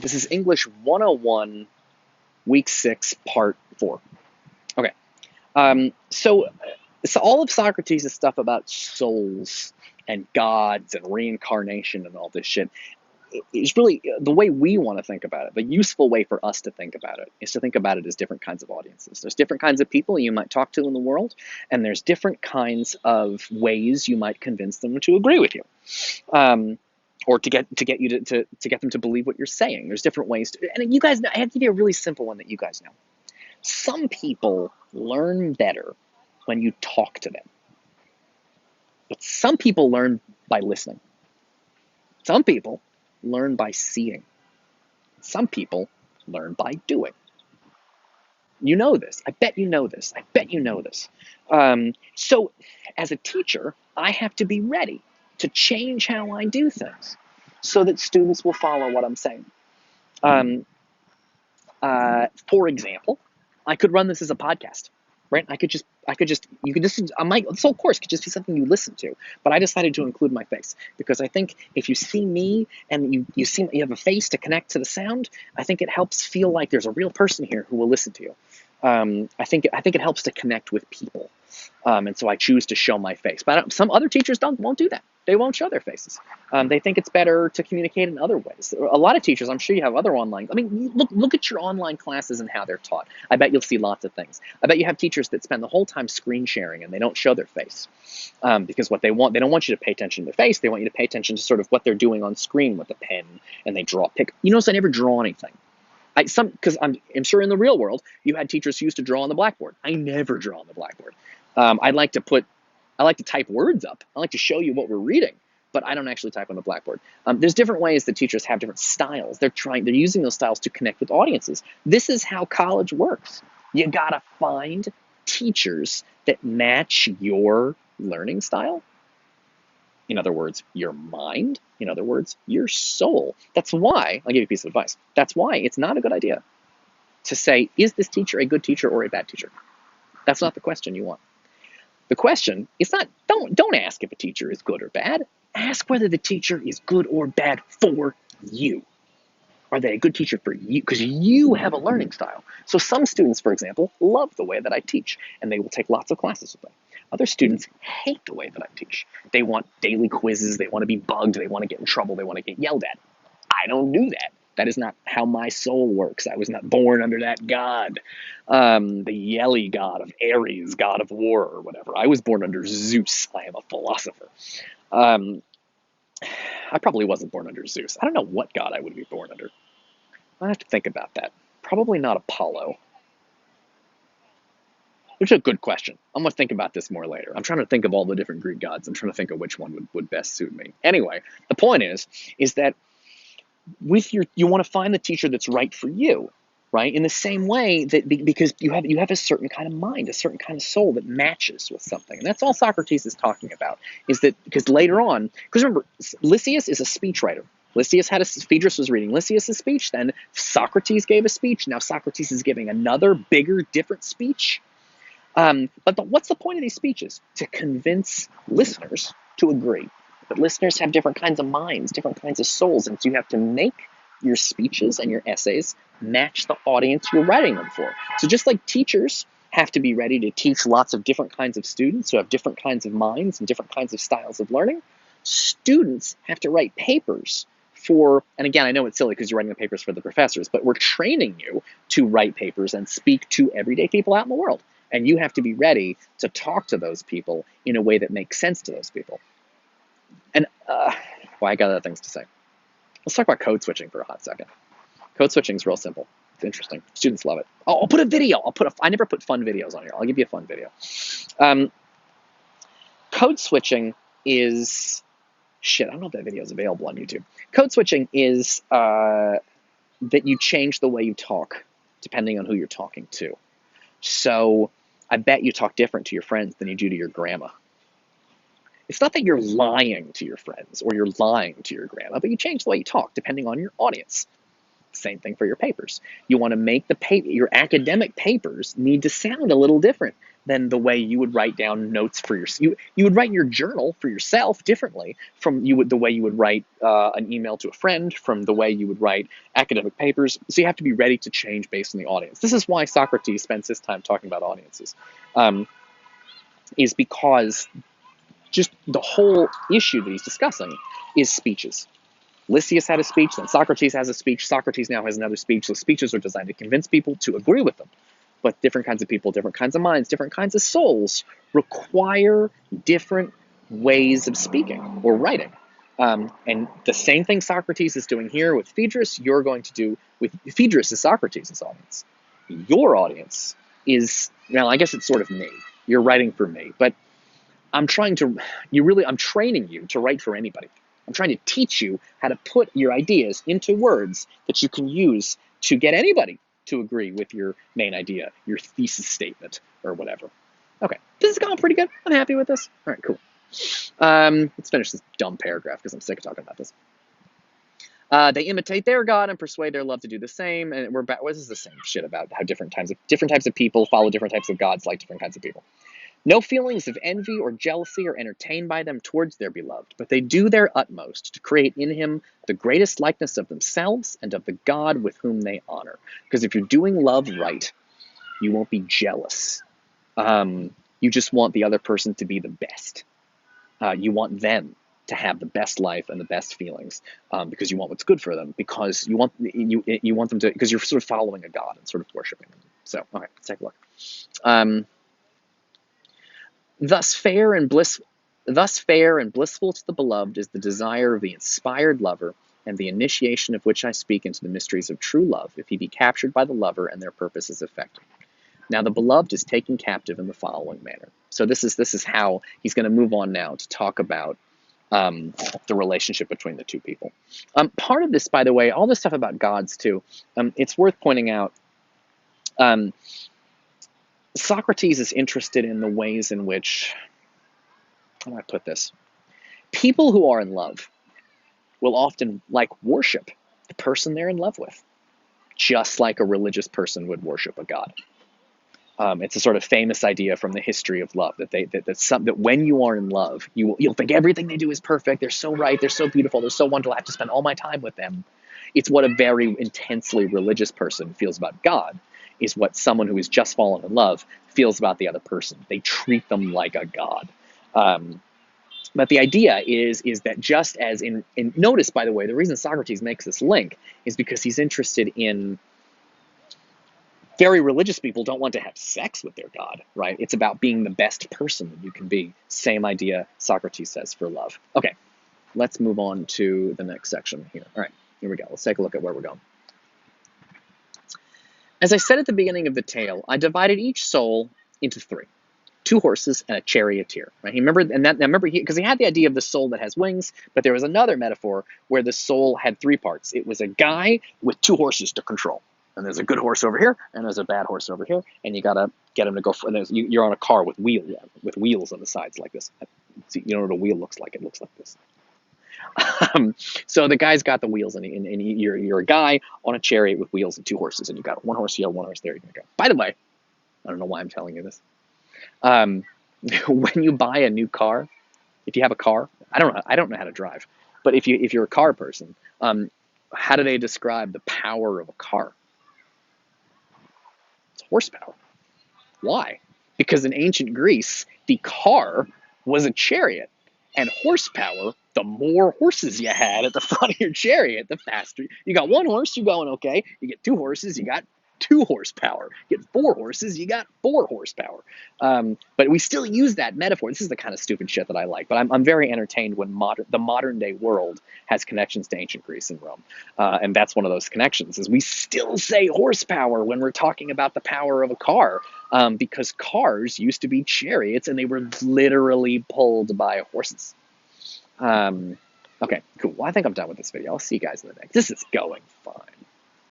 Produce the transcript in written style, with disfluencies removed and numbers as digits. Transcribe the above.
This is English 101, Week 6, Part 4. Okay. So all of Socrates' stuff about souls and gods and reincarnation and all this shit is really the way we want to think about it. The useful way for us to think about it is to think about it as different kinds of audiences. There's different kinds of people you might talk to in the world, and there's different kinds of ways you might convince them to agree with you. Or to get you to get them to believe what you're saying. There's different ways to, and you guys know, I have to give you a really simple one that you guys know. Some people learn better when you talk to them, but some people learn by listening. Some people learn by seeing. Some people learn by doing. You know this. I bet you know this. I bet you know this. So, as a teacher, I have to be ready to change how I do things so that students will follow what I'm saying. For example, I could run this as a podcast, right? You could just, this whole course could just be something you listen to, but I decided to include my face because I think if you see me and you have a face to connect to the sound, I think it helps feel like there's a real person here who will listen to you. I think it helps to connect with people, and so I choose to show my face. But some other teachers won't do that. They won't show their faces. They think it's better to communicate in other ways. A lot of teachers, I'm sure you have other online. I mean, look at your online classes and how they're taught. I bet you'll see lots of things. I bet you have teachers that spend the whole time screen sharing and they don't show their face, because what they don't want you to pay attention to their face. They want you to pay attention to sort of what they're doing on screen with a pen, and they draw pick. You notice I never draw anything. Because I'm sure in the real world you had teachers who used to draw on the blackboard. I never draw on the blackboard. I like to type words up. I like to show you what we're reading, but I don't actually type on the blackboard. There's different ways that teachers have different styles. They're using those styles to connect with audiences. This is how college works. You gotta find teachers that match your learning style. In other words, your mind. In other words, your soul. That's why, I'll give you a piece of advice. That's why it's not a good idea to say, is this teacher a good teacher or a bad teacher? That's not the question you want. The question is not, don't ask if a teacher is good or bad. Ask whether the teacher is good or bad for you. Are they a good teacher for you? Because you have a learning style. So some students, for example, love the way that I teach, and they will take lots of classes with me. Other students hate the way that I teach. They want daily quizzes, they want to be bugged, they want to get in trouble, they want to get yelled at. I don't do that. That is not how my soul works. I was not born under that god, the yelly god of Ares, god of war, or whatever. I was born under Zeus. I am a philosopher. I probably wasn't born under Zeus. I don't know what god I would be born under. I have to think about that. Probably not Apollo. Which is a good question. I'm going to think about this more later. I'm trying to think of all the different Greek gods. I'm trying to think of which one would best suit me. Anyway, the point is that you want to find the teacher that's right for you, right? In the same way that because you have a certain kind of mind, a certain kind of soul that matches with something. And that's all Socrates is talking about, is that because later on, because remember, Lysias is a speechwriter. Phaedrus was reading Lysias' speech, then Socrates gave a speech, now Socrates is giving another, bigger, different speech. What's the point of these speeches? To convince listeners to agree. But listeners have different kinds of minds, different kinds of souls, and so you have to make your speeches and your essays match the audience you're writing them for. So just like teachers have to be ready to teach lots of different kinds of students who have different kinds of minds and different kinds of styles of learning, students have to write papers and again, I know it's silly because you're writing the papers for the professors, but we're training you to write papers and speak to everyday people out in the world. And you have to be ready to talk to those people in a way that makes sense to those people. And, I got other things to say. Let's talk about code switching for a hot second. Code switching is real simple. It's interesting. Students love it. I'll put a video. I never put fun videos on here. I'll give you a fun video. Code switching is... I don't know if that video is available on YouTube. Code switching is that you change the way you talk depending on who you're talking to. So I bet you talk different to your friends than you do to your grandma. It's not that you're lying to your friends or you're lying to your grandma, but you change the way you talk depending on your audience. Same thing for your papers. You want to make your academic papers need to sound a little different than the way you would write down notes for you would write your journal for yourself differently from the way you would write an email to a friend, from the way you would write academic papers. So you have to be ready to change based on the audience. This is why Socrates spends his time talking about audiences, is because just the whole issue that he's discussing is speeches. Lysias had a speech, then Socrates has a speech, Socrates now has another speech. So speeches are designed to convince people to agree with them. But different kinds of people, different kinds of minds, different kinds of souls require different ways of speaking or writing. And the same thing Socrates is doing here with Phaedrus, you're going to do with Phaedrus is Socrates' audience. Your audience is, well, I guess it's sort of me. You're writing for me, but I'm training you to write for anybody. I'm trying to teach you how to put your ideas into words that you can use to get anybody to agree with your main idea, your thesis statement, or whatever. Okay, this is going pretty good. I'm happy with this. All right, cool. Let's finish this dumb paragraph because I'm sick of talking about this. They imitate their God and persuade their love to do the same. And we're back. This is the same shit about how different types of people follow different types of gods, like different kinds of people. No feelings of envy or jealousy are entertained by them towards their beloved, but they do their utmost to create in him the greatest likeness of themselves and of the God with whom they honor. Because if you're doing love right, you won't be jealous. You just want the other person to be the best. You want them to have the best life and the best feelings, because you want what's good for them, because you want them to, because you're sort of following a God and sort of worshiping them. So, all right, let's take a look. Thus fair and blissful to the beloved is the desire of the inspired lover, and the initiation of which I speak into the mysteries of true love, if he be captured by the lover and their purpose is effected. Now the beloved is taken captive in the following manner. So this is how he's going to move on now to talk about the relationship between the two people. Part of this, by the way, all this stuff about gods too, it's worth pointing out. Socrates is interested in the ways in which, how do I put this? People who are in love will often worship the person they're in love with, just like a religious person would worship a god. It's a sort of famous idea from the history of love that when you are in love, you'll think everything they do is perfect. They're so right. They're so beautiful. They're so wonderful. I have to spend all my time with them. It's what a very intensely religious person feels about God, is what someone who has just fallen in love feels about the other person. They treat them like a god. But the idea is that just as in notice, by the way, the reason Socrates makes this link is because he's interested in very religious people don't want to have sex with their god, right? It's about being the best person that you can be. Same idea Socrates says for love. Okay, let's move on to the next section here. All right, here we go. Let's take a look at where we're going. As I said at the beginning of the tale, I divided each soul into three: 2 horses and a charioteer. Right? Because he had the idea of the soul that has wings, but there was another metaphor where the soul had 3 parts. It was a guy with 2 horses to control, and there's a good horse over here, and there's a bad horse over here, and you gotta get him to go. You're on a car with wheels on the sides like this. See, you know what a wheel looks like? It looks like this. So the guy's got the wheels, and you're a guy on a chariot with wheels and 2 horses, and you got 1 horse here, 1 horse there. You're gonna go. By the way, I don't know why I'm telling you this. When you buy a new car, if you have a car, I don't know how to drive, but if you're a car person, how do they describe the power of a car? It's horsepower. Why? Because in ancient Greece, the car was a chariot, and horsepower, the more horses you had at the front of your chariot, the faster. You got 1 horse, you're going okay. You get 2 horses, you got 2 horsepower. You get 4 horses, you got 4 horsepower. But we still use that metaphor. This is the kind of stupid shit that I like. But I'm very entertained when the modern day world has connections to ancient Greece and Rome. And that's one of those connections, is we still say horsepower when we're talking about the power of a car. Because cars used to be chariots, and they were literally pulled by horses. Okay, cool. Well, I think I'm done with this video. I'll see you guys in the next. This is going fine.